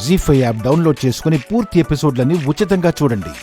జీ5 app download చేసుకుని పూర్తి ఎపిసోడ్లని ఉచితంగా చూడండి.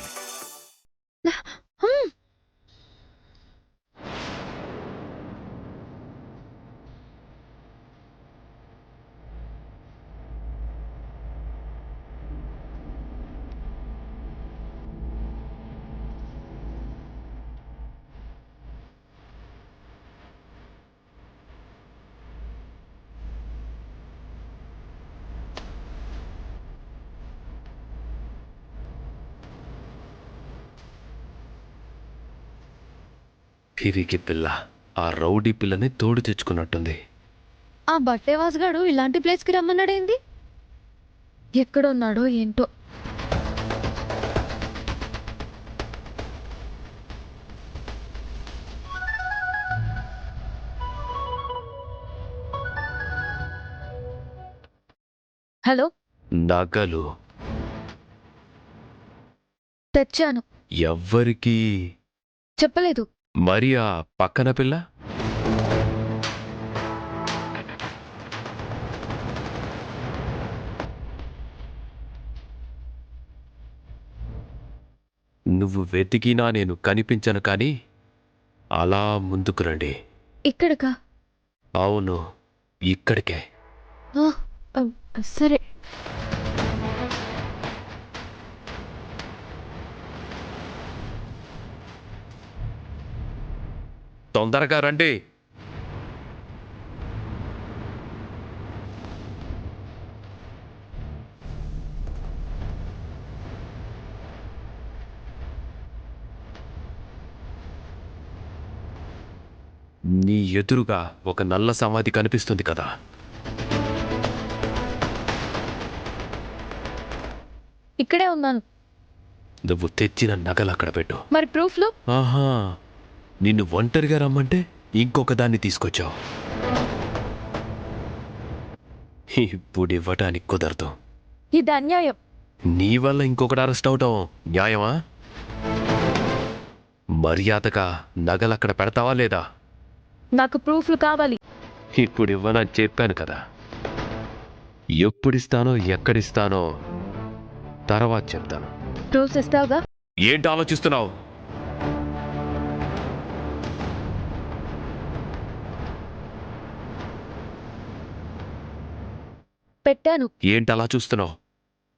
పిరికి పిల్ల ఆ రౌడీ పిల్లని తోడు తెచ్చుకున్నట్టుంది. ఆ బట్టేవాసుగాడు ఇలాంటి ప్లేస్కి రమ్మన్నాడేంది? ఎక్కడున్నాడో ఏంటో. హలో, నగలు తెచ్చాను. ఎవ్వరికి చెప్పలేదు. మరి ఆ పక్కన పిల్ల నువ్వు వెతికినా నేను కనిపించను, కానీ అలా ముందుకు రండి. ఇక్కడికా? అవును, ఇక్కడికే. సరే. తొందరగా రండి. నీ ఎదురుగా ఒక నల్ల సమాధి కనిపిస్తుంది కదా, ఇక్కడే ఉన్నాను. నువ్వు తెచ్చిన నగలు అక్కడ పెట్టు. మరి ప్రూఫ్లు? ఆహా, నిన్ను ఒంటరిగా రమ్మంటే ఇంకొక దాన్ని తీసుకొచ్చావు. ఇప్పుడు ఇవ్వటానికి కుదరదు. ఇది అన్యాయం. నీ వల్ల ఇంకొకటి అరెస్ట్ అవటం న్యాయమా? మర్యాదగా నగలు అక్కడ పెడతావా లేదా? నాకు ప్రూఫ్లు కావాలి. ఇప్పుడు ఇవ్వనని చెప్పాను కదా. ఎప్పుడిస్తానో ఎక్కడిస్తానో తర్వాత చెప్తాను. ప్రూఫ్స్ ఇస్తావుగా? ఏంటి ఆలోచిస్తున్నావు? పెట్టాను. ఏంటి అలా చూస్తున్నావు?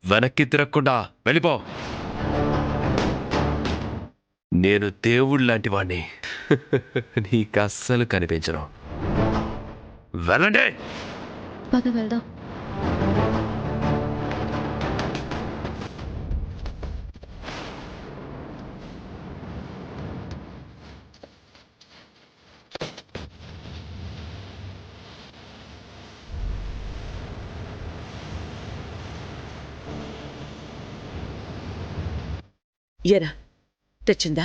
వెనక్కి తిరగకుండా వెళ్ళిపో. నేను దేవుడు లాంటి వాణ్ణి. నీకు అస్సలు కనిపించను. వెళ్ళండి. పద వెళ్దాం. ఎరా తెచ్చిందా?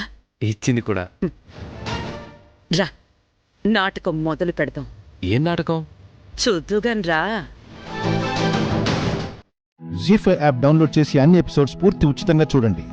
ఇచ్చింది కూడా. రా, నాటకం మొదలు పెడదాం. ఏం నాటకం? చూద్దుగాని రా. జీ5 యాప్ డౌన్లోడ్ చేసి అన్ని ఎపిసోడ్స్ పూర్తి ఉచితంగా చూడండి.